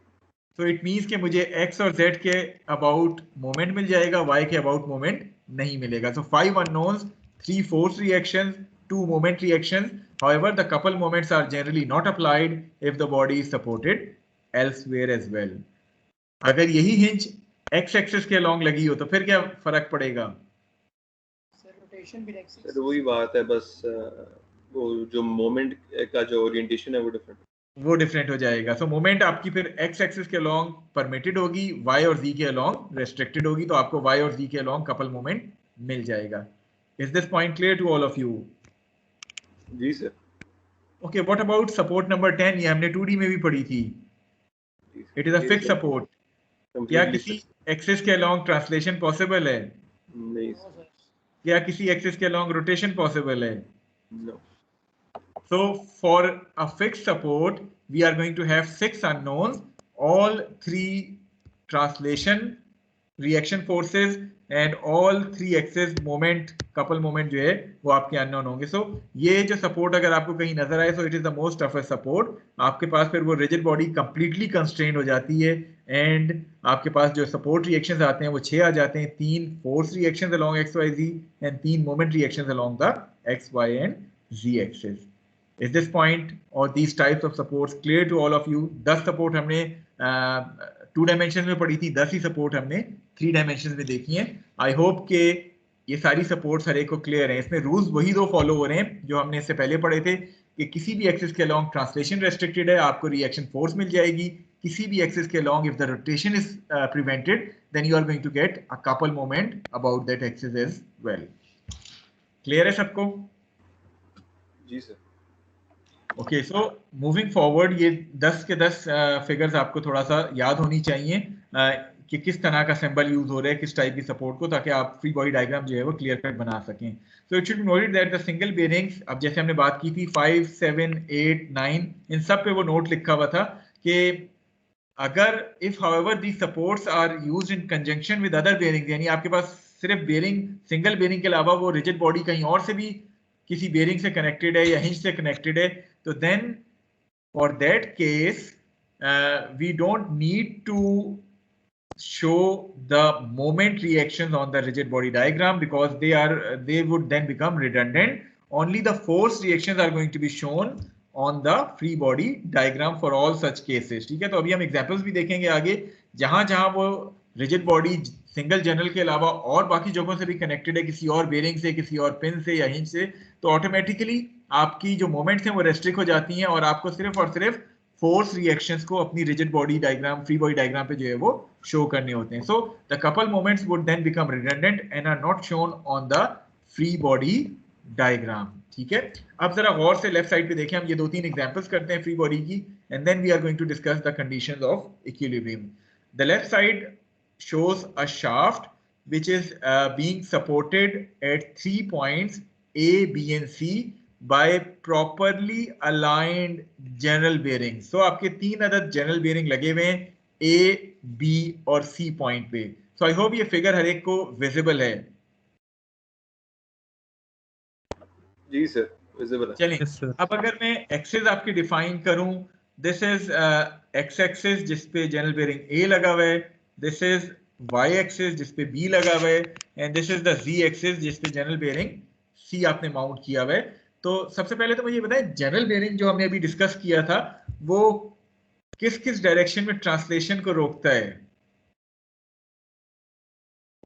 तो इट मींस कि मुझे एक्स और जेड के अबाउट मोमेंट मिल जाएगा, वाई के अबाउट मोमेंट नहीं मिलेगा। सो 5 unknowns, 3 force reactions, 2 moment reactions. However, the couple moments are generally not applied if the body is supported elsewhere as well. अगर यही हिंज एक्स एक्सिस के अलोंग लगी हो तो फिर क्या फर्क पड़ेगा? सर रोटेशन भी एक्स सर वही बात है, बस वो जो मोमेंट का जो ओरिएंटेशन है वो डिफरेंट हो जाएगा। सो मोमेंट आपकी फिर एक्स एक्सिस के अलोंग परमिटेड होगी, वाई और जी के अलोंग रेस्ट्रिक्टेड होगी, तो आपको वाई और जी के अलोंग कपल मोमेंट मिल जाएगा। Is this point clear to all of you? जी sir. Okay, what about support number 10? ये हमने 2D में भी पढ़ी थी। It is a fix support. क्या किसी एक्सिस के अलोंग ट्रांसलेशन पॉसिबल है? नहीं सर। क्या किसी एक्सिस के अलोंग रोटेशन पॉसिबल है? No. So for a fixed support, we are going to have 6 unknowns. All 3 translation, reaction forces and all 3 axis moment, couple moment जो है वो आपके unknown होंगे. So ये जो support अगर आपको कहीं नजर आए, so it is the most toughest support. आपके पास फिर वो rigid body completely constrained हो जाती है and आपके पास जो support reactions आते हैं वो 6 आ जाते हैं, 3 force reactions along x, y, z and 3 moment reactions along the x, y and z axis. Is this point or these types of supports clear to all of you? 10 support हमने 2 डायमेंशन में पढ़ी थी, 10 ही सपोर्ट हमने 3 डायमेंशन में देखी हैं। आई होप के ये सारी सपोर्ट्स हर एक को क्लियर हैं। इसमें रूल्स वही 2 फॉलो हो रहे हैं जो हमने इससे पहले पढ़े थे कि किसी भी एक्सिस के अलोंग ट्रांसलेशन रेस्ट्रिक्टेड है, आपको रिएक्शन फोर्स मिल जाएगी। किसी भी एक्सिस के along if the rotation is prevented then you are going to get a couple moment about that axis as well. Clear है सबको? जी sir. Okay, so moving forward, ये 10 के 10 फिगर्स आपको थोड़ा सा याद होनी चाहिए कि किस तरह का सिंबल यूज हो रहा है किस टाइप की सपोर्ट को, ताकि आप फ्री बॉडी डायग्राम जो है वो क्लियर कट बना सकें। So it should be noted that the single bearings, अब जैसे हमने बात की थी 5, 7, 8, 9, इन सब पे वो नोट लिखा हुआ था कि अगर if however the supports are used in conjunction with other bearings, यानी आपके पास सिर्फ बेयरिंग, सिंगल बेयरिंग के अलावा वो रिजिड बॉडी कहीं और से भी किसी बेयरिंग से कनेक्टेड है या हिंज से कनेक्टेड है, तो then for that case we don't need to show the moment reactions on the rigid body diagram because they would then become redundant. Only the force reactions are going to be shown on the free body diagram for all such cases. ठीक है, तो अभी हम एग्जांपल्स भी देखेंगे आगे जहां जहां वो रिजिड बॉडी सिंगल जनरल के अलावा और बाकी जगहों से भी कनेक्टेड है, किसी और बेयरिंग से, किसी और पिन से या हिंज से, तो ऑटोमेटिकली आपकी जो मोमेंट्स हैं वो रेस्ट्रिक्ट हो जाती हैं और आपको सिर्फ और सिर्फ फोर्स रिएक्शंस को अपनी rigid body diagram, free body diagram पे जो है वो शो करने होते हैं। So the couple moments would then become redundant and are not shown on the free body diagram. ठीक है, अब जरा गौर से लेफ्ट साइड पे देखें, हम ये 2-3 एग्जांपल्स करते हैं फ्री बॉडी की and then we are going to discuss the conditions of equilibrium. The left side shows a shaft which is being supported at 3 points A, B and C by properly aligned general bearings. So आपके 3 अदद general bearing लगे हुए हैं A, B और C पॉइंट पे। So I hope ये फिगर हर एक को विजिबल है। जी सर, विजिबल है। चलिए, Yes, sir. अब अगर मैं एक्सिस आपकी डिफाइन करूं, दिस इज एक्स एक्सिस जिसपे जनरल बेयरिंग A लगा हुआ है, दिस इज y एक्सिस जिसपे B लगा हुआ है and this is the z axis जिसपे जनरल बेयरिंग C आपने माउंट किया हुआ है। तो सबसे पहले तो मुझे बताएं, जनरल बेयरिंग जो हमने अभी डिस्कस किया था वो किस किस डायरेक्शन में ट्रांसलेशन को रोकता है?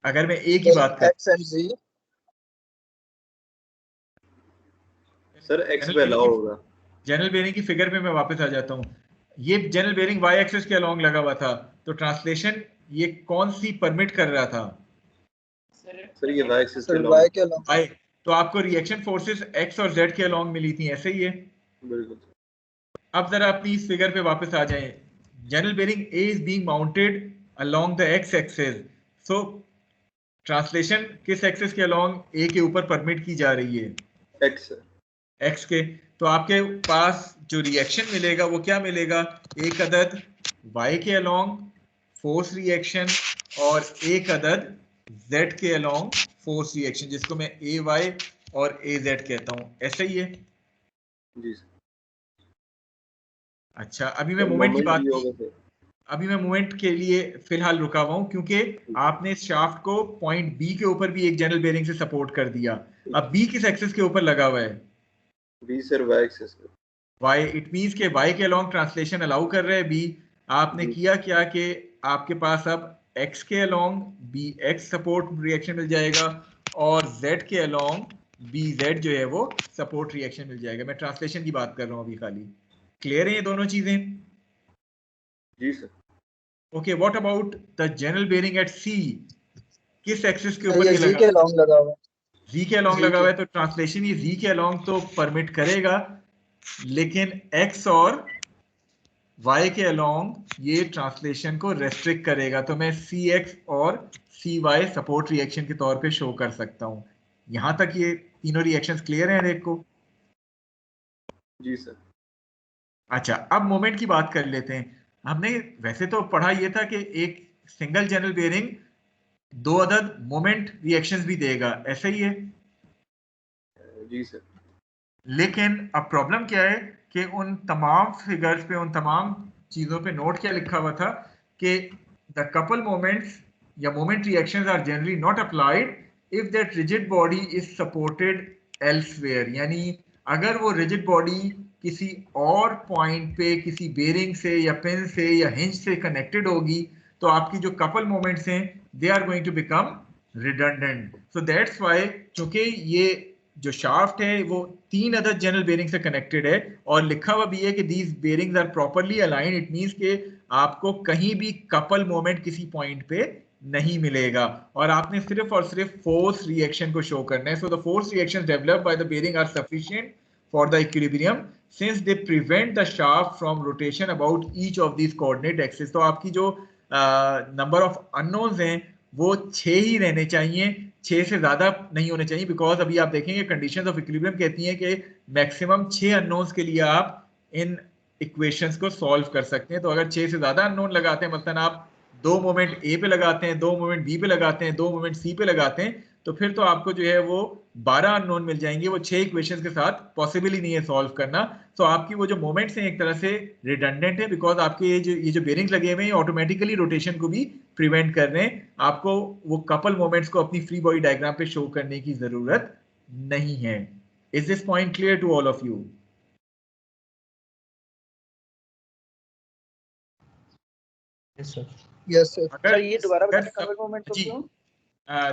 अगर मैं A की बात करूं, X and Z. Sir x पे अलाउ होगा। जनरल बेयरिंग की फिगर पे मैं वापस आ जाता हूँ। ये जनरल बेयरिंग y एक्सिस के अलोंग लगा हुआ था, तो ट्रांसलेशन ये कौन सी परमिट कर रहा था? सर ये y एक्सिस के Sir, अलाउ। Y के along. y, तो आपको रिएक्शन फोर्सेस x और z के अलोंग मिली थी, ऐसे ही है। बिल्कुल। अब जरा अपनी इस फिगर पे वापस आ जाएं। General bearing A is being mounted along the x axis, so translation किस एक्सिस के अलोंग A के ऊपर परमिट की जा रही है? x x के। तो आपके पास जो रिएक्शन मिलेगा वो क्या मिलेगा? एक अदद y के अलोंग फोर्स रिएक्शन और एक अदद z के अलोंग फोर्स रिएक्शन, जिसको मैं ay और az कहता हूं, ऐसे ही है। जी सर। अच्छा, अभी मैं मोमेंट की बात की, अभी मैं मोमेंट के लिए फिलहाल रुका हुआ हूं क्योंकि आपने इस शाफ्ट को पॉइंट B के ऊपर भी एक जनरल बेयरिंग से सपोर्ट कर दिया। अब B किस एक्सिस के ऊपर लगा हुआ है? B सर y एक्सिस पे। y, इट मींस के y के अलोंग ट्रांसलेशन अलाउ कर रहे हैं B। आपने किया क्या कि आपके पास अब x के अलोंग bx सपोर्ट रिएक्शन मिल जाएगा और z के अलोंग bz जो है वो सपोर्ट रिएक्शन मिल जाएगा। मैं ट्रांसलेशन की बात कर रहा हूँ अभी खाली। क्लियर है ये दोनों चीजें? जी sir. Okay, what about the general bearing at c? किस एक्सिस के सर ऊपर ये ये जी के लगा? लॉन्ग लगा हुआ है। z के अलोंग जी लगा हुआ के। है, तो ट्रांसलेशन ये z के अलोंग तो परमिट करेगा, लेकिन x और y के अलोंग ये ट्रांसलेशन को रेस्ट्रिक्ट करेगा। तो मैं cx और cy सपोर्ट रिएक्शन के तौर पे शो कर सकता हूं। यहां तक ये तीनों रिएक्शंस क्लियर हैं हर एक को? जी सर। अच्छा, अब मोमेंट की बात कर लेते हैं। हमने वैसे तो पढ़ा ये था कि एक सिंगल जनरल बेयरिंग 2 अदद मोमेंट रिएक्शंस भी देगा, ऐसा ही है? जी सर। लेकिन अब प्रॉब्लम क्या है कि उन तमाम फिगर्स पे, उन तमाम चीजों पे नोट क्या लिखा हुआ था कि द कपल मोमेंट्स या moment reactions are generally not applied if that rigid body is supported elsewhere. यानी अगर वो रिजिड बॉडी किसी और पॉइंट पे किसी बेरिंग से या पिन से या हिंज से कनेक्टेड होगी, तो आपकी जो कपल मोमेंट्स हैं they are going to become redundant. So that's why, चूंकि ये जो शाफ्ट है वो 3 अदर जनरल बेरिंग से कनेक्टेड है और लिखा हुआ भी है कि these bearings are properly aligned, it means कि आपको कहीं भी कपल मोमेंट किसी पॉइंट पे नहीं मिलेगा और आपने सिर्फ और सिर्फ फोर्स रिएक्शन को शो करना है। So the force reactions developed by the bearing are sufficient for the equilibrium since they prevent the shaft from rotation about each of these coordinate axis. तो आपकी जो नंबर ऑफ अननोन्स हैं वो 6 ही रहने चाहिए, 6 से ज्यादा नहीं होने चाहिए, बिकॉज अभी आप देखेंगे कंडीशंस ऑफ इक्विलिब्रियम कहती हैं कि मैक्सिमम 6 अननोन्स के लिए आप इन इक्वेशंस को सॉल्व कर सकते हैं। तो अगर 6 से ज्यादा अननोन लगाते हैं, मतलब आप 2 मोमेंट ए पे लगाते हैं, 2 मोमेंट बी पे लगाते हैं, 2 मोमेंट सी पे लगाते हैं, तो फिर तो आपको जो है वो 12 अननोन मिल जाएंगे। वो 6 इक्वेशंस के साथ पॉसिबल ही नहीं है सॉल्व करना। तो आपकी वो जो मोमेंट्स हैं एक तरह से रिडंडेंट है, बिकॉज आपके ये जो बेरिंग्स लगे हुए हैं ऑटोमेटिकली रोटेशन को भी प्रिवेंट कर रहे हैं। आपको वो कपल मोमेंट्स को अपनी फ्री बॉडी डायग्राम पे शो करने की जरूरत नहीं है। Is this point clear to all of you? Yes sir. Yes sir. अगर सर ये दोबारा अगर बताएं कपल मोमेंट को जी क्यों?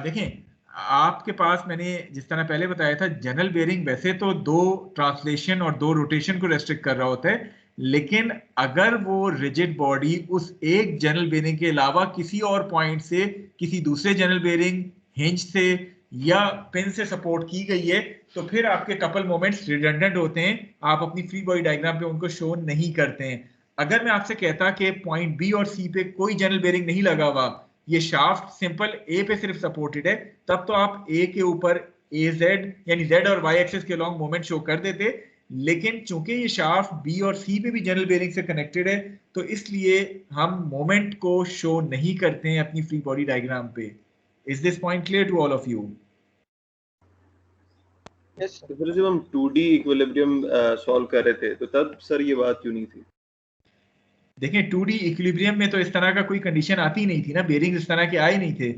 देखें, आपके पास मैंने जिस तरह पहले बताया था, जनरल बेरिंग वैसे तो 2 ट्रांसलेशन और 2 रोटेशन को रेस्ट्रिक्ट कर रहा होता है, लेकिन अगर वो रिजिड बॉडी उस एक जनरल बेरिंग के अलावा किसी और पॉइंट से किसी दूसरे जनरल बेरिंग, हिंज से या पिन से सपोर्ट की गई है, तो फिर आपके कपल मोमेंट्स रिडंडेंट होते हैं, आप अपनी फ्री बॉडी डायग्राम पे उनको शो नहीं करते हैं। अगर मैं आपसे कहता कि पॉइंट बी और सी पे कोई जनरल बेरिंग नहीं लगा हुआ, ये शाफ्ट सिंपल ए पे सिर्फ सपोर्टेड है, तब तो आप ए के ऊपर ए जेड यानी जेड और वाई एक्सिस के लॉन्ग मोमेंट शो कर देते। लेकिन चूंकि ये शाफ्ट बी और सी पे भी जनरल बेरिंग से कनेक्टेड है, तो इसलिए हम मोमेंट को शो नहीं करते हैं अपनी फ्री बॉडी डायग्राम पे। Is this point clear to all of you? Yes तो फिर जब हम 2D इक्विलिब्रियम सॉल्व कर रहे थे, तो तब सर ये बात क्यों नहीं थी? देखें, 2D इक्विलिब्रियम में तो इस तरह का कोई कंडीशन आती नहीं थी ना, बेरिंग इस तरह के आए नहीं थे।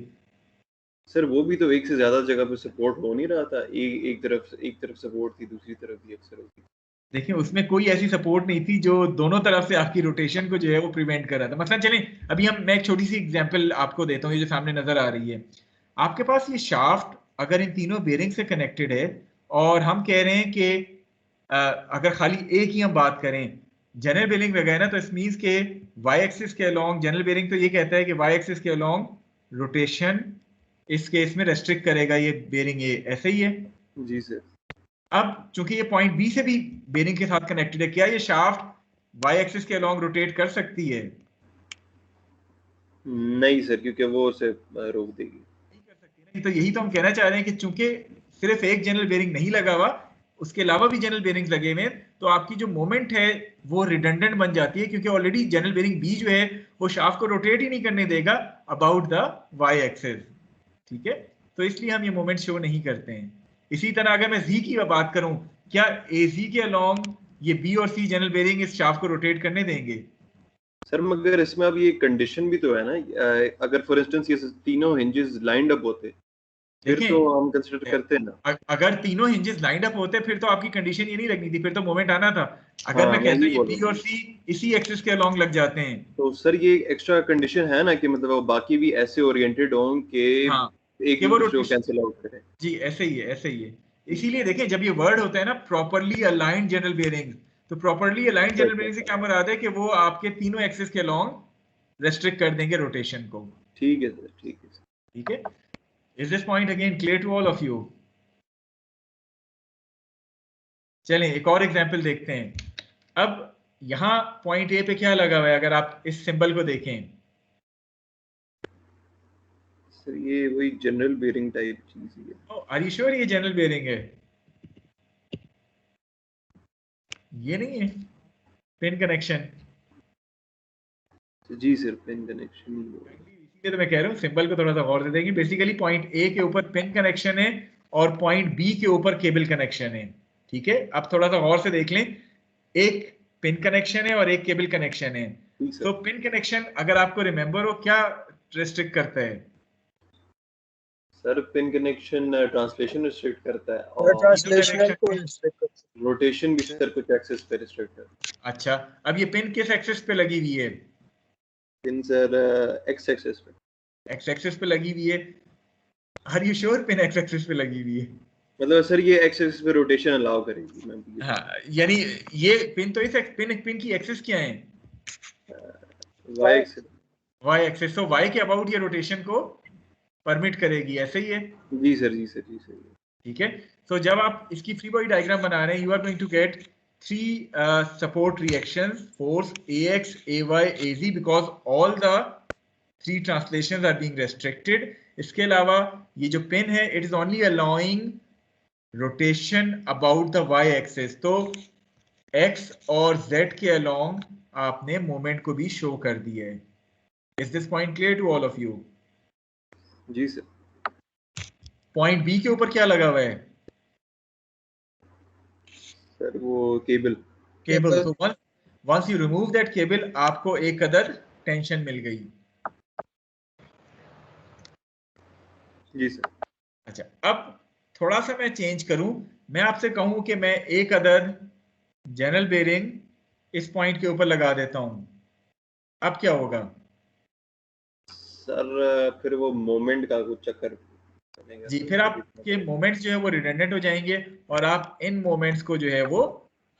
सर वो भी तो एक से ज्यादा जगह पे सपोर्ट हो नहीं रहा था, एक तरफ सपोर्ट थी, दूसरी तरफ भी अक्सर होती। देखिए, उसमें कोई ऐसी सपोर्ट नहीं थी जो दोनों तरफ से आपकी रोटेशन को जो है वो प्रिवेंट कर रहा था। मतलब चलें अभी मैं एक छोटी सी एग्जांपल आपको देता हूँ, ये जो सामने नजर आ रही है। आपके पास ये शाफ्ट अगर इन तीनों बेरिंग से कनेक्टेड है और हम कह रहे हैं कि अगर खाली एक ही हम बात करें, जनरल बेरिंग लगा है ना, तो इस मींस के वाई एक्सिस के अलोंग जनरल बेरिंग तो ये कहता है कि वाई एक्सिस के अलोंग रोटेशन इस केस में रेस्ट्रिक्ट करेगा ये बेरिंग, ये ऐसे ही है। जी सर। अब चूंकि ये पॉइंट बी से भी बेरिंग के साथ कनेक्टेड है, क्या ये शाफ्ट वाई एक्सिस के अलोंग रोटेट कर सकती है? नहीं सर, क्योंकि वो उसे रोक देगी। नहीं कर सकती नहीं। तो यही तो हम कहना चाह रहे हैं कि चूंकि सिर्फ एक जनरल बेरिंग नहीं लगा हुआ, उसके अलावा भी जनरल बेरिंग्स लगे हुए हैं, तो आपकी जो मोमेंट है वो रिडंडेंट बन जाती है, क्योंकि ऑलरेडी जनरल बेरिंग बी जो है वो शाफ्ट को रोटेट ही नहीं करने देगा अबाउट द वाई एक्सिस। ठीक है, तो इसलिए हम ये मोमेंट शो नहीं करते हैं। इसी तरह अगर मैं जी की बात करूं, क्या ए जी के अलोंग ये बी और सी जनरल बेरिंग इस शाफ्ट को रोटेट करने देंगे? सर मगर इसमें अब ये कंडीशन भी तो है ना, अगर फॉर इंस्टेंस ये तीनों हिंजेस लाइंड अप होते फिर देखें, तो हम कंसिडर करते हैं ना। अगर तीनों हिंजेस लाइंड अप होते फिर तो आपकी कंडीशन ये नहीं लगनी थी, फिर तो मोमेंट आना था। अगर हाँ, मैं मैं कहता ये ये बोल बी रहा और हूँ। सी इसी एक्सिस के अलोंग लग जाते हैं, तो सर ये एक्स्ट्रा कंडीशन है ना कि मतलब वो बाकी भी ऐसे ओरिएंटेड हों कि हाँ एक कि वो दूसरे को रोटेशन, कैंसिल आउट करें। जी ऐसे ही है, ऐसे ही है। इसीलिए देखें जब ये वर्ड होता है ना प्रॉपरली अलाइंड जनरल बेयरिंग, तो प्रॉपरली अलाइंड जनरल बेयरिंग से क्या मुराद है कि वो आपके तीनों एक्सिस के अलोंग रेस्ट्रिक्ट कर देंगे रोटेशन को। ठीक है सर, ठीक है सर। ठीक है, is this point again clear to all of you? चलें एक और एग्जांपल देखते हैं। अब यहां पॉइंट ए पे क्या लगा हुआ है, अगर आप इस सिंबल को देखें, सर ये वही जनरल बेयरिंग टाइप चीज ही है। आर यू श्योर ये जनरल बेयरिंग है? ये नहीं है पिन कनेक्शन? जी सर, पिन कनेक्शन ही है। इसीलिए तो मैं कह रहा हूँ सिंबल को थोड़ा सा गौर से देखें। बेसिकली पॉइंट ए के ऊपर पिन कनेक्शन है और पॉइंट बी के ऊपर केबल कनेक्शन है। ठीक है, अब थोड़ा सा गौर से देख लें, एक पिन कनेक्शन है और एक केबल कनेक्शन है। जी सर। तो पिन कनेक्शन अगर आपको रिमेंबर हो क्या रेस्ट्रिक्ट करता है? Sir pin connection translation restrict करता है और और ट्रांसलेशनल को restrict करता है। रोटेशन भी सर कुछ एक्सेस पे रिस्ट्रिक्ट करता है। अच्छा, अब ये पिन किस एक्सिस पे लगी हुई है? पिन सर एक्स एक्सेस पे। एक्स एक्सिस पे लगी हुई है। Are you sure pin X axis पे लगी हुई है? मतलब सर ये एक्स एक्सेस पे रोटेशन अलाउ करेगी। मैं भी हाँ, यानी ये पिन तो इस पिन की एक्सिस क्या है? Y axis. Y axis. तो वाई के अबाउट ये रोटेशन को परमिट करेगी, ऐसे ही है? जी सर, जी सर, जी सर। ठीक है, तो जब आप इसकी फ्री बॉडी डायग्राम बना रहे हैं, you are going to get three support reactions, force ax ay az, because all the three translations are being restricted. इसके अलावा ये जो पिन है it is only allowing rotation about the Y axis. तो x और z के अलोंग आपने मोमेंट को भी शो कर दिया है। Is this point clear to all of you? जी सर। पॉइंट बी के ऊपर क्या लगा हुआ है? सर वो केबल। केबल। तो once you remove that cable आपको एक अदर टेंशन मिल गई। जी सर। अच्छा, अब थोड़ा सा मैं चेंज करूं, मैं आपसे कहूं कि मैं एक अदर जनरल बेयरिंग इस पॉइंट के ऊपर लगा देता हूं, अब क्या होगा? सर फिर वो मोमेंट का कुछ चक्कर बनेगा जी, सर, फिर वो आपके देखना मोमेंट्स जो है वो रिडंडेंट हो जाएंगे और आप इन मोमेंट्स को जो है वो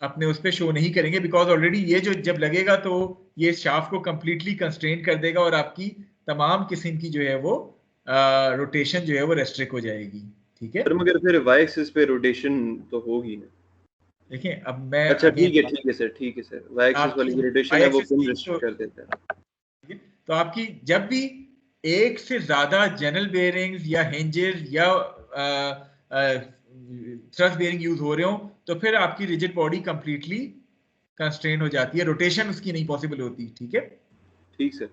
अपने उस पे शो नहीं करेंगे, बिकॉज ऑलरेडी ये जो जब लगेगा तो ये शाफ्ट को कंप्लीटली कंस्ट्रेन कर देगा और आपकी तमाम किस्म की जो है वो रोटेशन जो है वो रेस्ट्रिक्ट हो जाएगी। ठीक है, सर मगर फिर वाई एक्सिस पे रोटेशन तो होगी ना। देखिए अब मैं अच्छा अगेन, ठीक है सर, ठीक है सर। वाई एक्सिस वाली जो रोटेशन वाई है वो एक्सिस पिन की रिस्ट्रिक्ट कर देता है। तो आपकी जब भी एक से ज्यादा जनरल बेयरिंग्स या हिंजेस या थ्रस्ट बेयरिंग यूज हो रहे हो तो फिर आपकी रिजिड बॉडी कंप्लीटली कंस्ट्रेन हो जाती है, रोटेशन उसकी नहीं पॉसिबल होती। ठीक है, ठीक सर।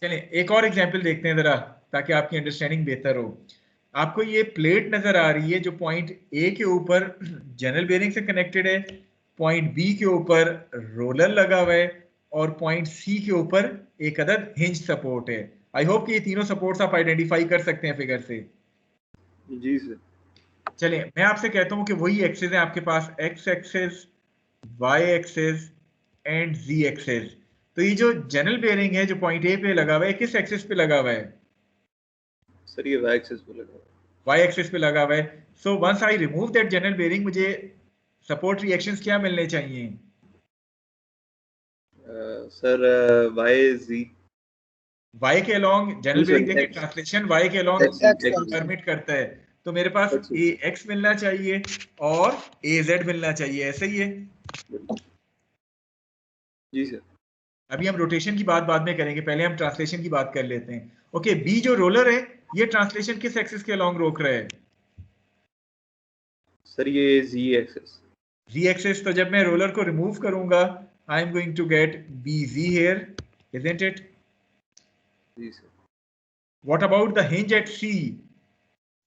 चलें एक और एग्जांपल देखते हैं जरा, ताकि आपकी अंडरस्टैंडिंग बेहतर हो। आपको ये प्लेट नजर आ रही है जो पॉइंट ए के ऊपर जनरल बेयरिंग से कनेक्टेड है, पॉइंट बी के ऊपर रोलर लगा हुआ है और पॉइंट सी के ऊपर एक अदर हिंज सपोर्ट है। आई होप कि ये तीनों सपोर्ट्स आप आइडेंटिफाई कर सकते हैं फिगर से। जी सर। चलिए मैं आपसे कहता हूं कि वही एक्सिस है आपके पास, X axis, Y axis and ji axis. तो ये जो जनरल बेयरिंग है जो पॉइंट ए पे लगा हुआ है किस एक्सिस पे लगा हुआ है? सर ये वाई एक्सिस पे लगा हुआ वाई एक्सिस पे लगा हुआ है। So once I remove that general bearing मुझे सपोर्ट रिएक्शंस क्या मिलने चाहिए? Sir Y Z. वाई के अलोंग जनरल बेयरिंग देखिए, ट्रांसलेशन वाई के अलोंग परमिट करता है, तो मेरे पास ए एक्स मिलना चाहिए और ए जेड मिलना चाहिए, ऐसे ही है। जी सर। अभी हम रोटेशन की बात बाद में करेंगे, पहले हम ट्रांसलेशन की बात कर लेते हैं। ओके, बी जो रोलर है ये ट्रांसलेशन किस एक्सिस के अलोंग रोक रहा है? सर ये जी एक्सिस। जी एक्सिस। तो जब मैं रोलर को रिमूव करूंगा I am going to get B Z here, isn't it? जी sir. What about the hinge at C?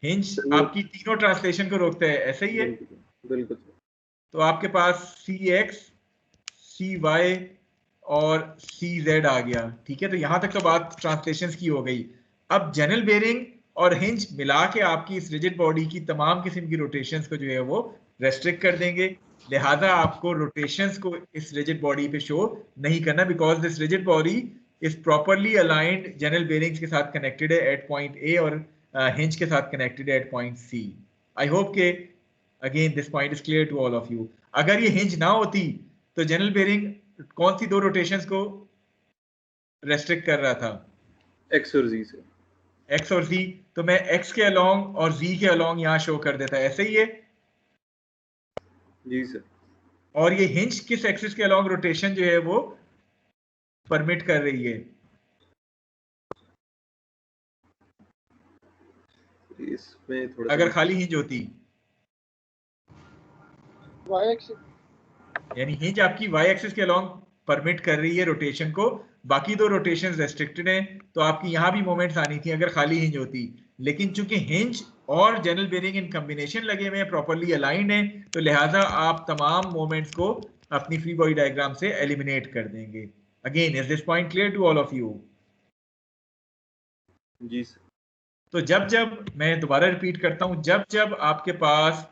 Hinge आपकी तीनों ट्रांसलेशन को रोकता है, ऐसे ही है? बिल्कुल। तो आपके पास सी एक्स, सी वाई और सी जेड आ गया। ठीक है, तो यहां तक तो बात ट्रांसलेशन की हो गई। अब जनरल बेयरिंग और हिंज मिला के आपकी इस रिजिड बॉडी की तमाम किस्म की रोटेशंस को जो है वो रेस्ट्रिक्ट कर देंगे। लिहाजा आपको रोटेशंस को इस रिजिड बॉडी पे शो नहीं करना, because this rigid body is properly aligned general bearings के साथ कनेक्टेड है एट पॉइंट ए और हिंज के साथ कनेक्टेड है at point C. I hope के again this point is clear to all of you. अगर ये हिंज ना होती तो जनरल बेरिंग कौन सी दो रोटेशंस को रेस्ट्रिक्ट कर रहा था? एक्स और जी से। एक्स और जी, तो मैं एक्स के अलोंग और जी के अलोंग यहाँ शो कर देता, ऐसे ही है? जी सर। और ये हिंज किस एक्सिस के अलोंग रोटेशन जो है वो परमिट कर रही है? इसमें थोड़ा अगर खाली हिंज होती, वाई एक्सिस, यानी हिंज आपकी वाई एक्सिस के अलोंग परमिट कर रही है रोटेशन को, बाकी दो रोटेशन रेस्ट्रिक्टेड हैं, तो आपकी यहां भी मोमेंट्स आनी थी अगर खाली हिंज होती। लेकिन चूंकि हिंज और जनरल बेरिंग इन कॉम्बिनेशन लगे हुए हैं, प्रॉपर्ली अलाइंड हैं, तो लिहाजा आप तमाम मोमेंट्स को अपनी फ्री बॉडी डायग्राम से एलिमिनेट कर देंगे। Again is this point clear to all of you? जी सर। तो जब जब मैं दोबारा रिपीट करता हूं, जब जब आपके पास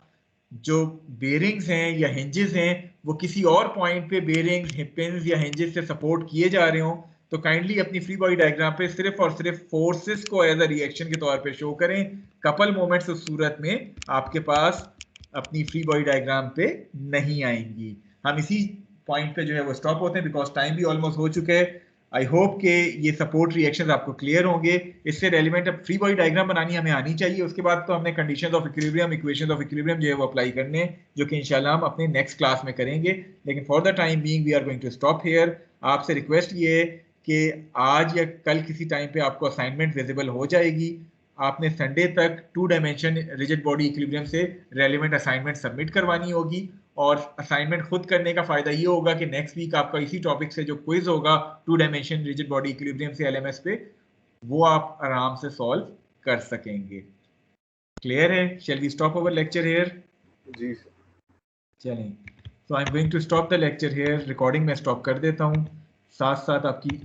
जो बेरिंग्स हैं या हिंजेस हैं वो किसी और पॉइंट पे बेरिंग्स, पिन्स या हिंजेस से सपोर्ट किए जा रहे हो, तो काइंडली अपनी फ्री बॉडी डायग्राम पे सिर्फ और सिर्फ फोर्सेस को एज अ रिएक्शन के तौर पे शो करें। कपल मोमेंट्स उस सूरत में आपके पास अपनी फ्री बॉडी डायग्राम पे नहीं आएंगी। हम इसी पॉइंट पे जो है वो स्टॉप होते हैं, बिकॉज टाइम भी ऑलमोस्ट हो चुका है। आई होप कि ये सपोर्ट रिएक्शंस आपको क्लियर होंगे। इससे रेलिवेंट अब फ्री बॉडी डायग्राम बनानी हमें आनी चाहिए। उसके बाद तो हमने conditions of equilibrium, equations of equilibrium जो है वो अप्लाई करने हैं, जो कि इंशाल्लाह हम अपने नेक्स्ट क्लास में करेंगे। लेकिन for the time being we are going to stop here. आपसे रिक्वेस्ट ये है कि आज या कल किसी टाइम पे आपको असाइनमेंट विजिबल हो जाएगी। आपने संडे तक 2 डायमेंशन रिजिड बॉडी इक्विलिब्रियम से रेलिवेंट असाइनमेंट सबमिट करवानी होगी। और असाइनमेंट खुद करने का फायदा ये होगा कि नेक्स्ट वीक आपका इसी टॉपिक से जो क्विज होगा 2 डायमेंशन रिजिड बॉडी इक्विलिब्रियम से एलएमएस पे, वो आप आराम से सॉल्व कर सकेंगे। क्लियर है? Shall we stop our lecture here? जी सर। चलें, तो I am going to stop the lecture here. Recording में स्टॉप कर देता हूँ, साथ साथ आपकी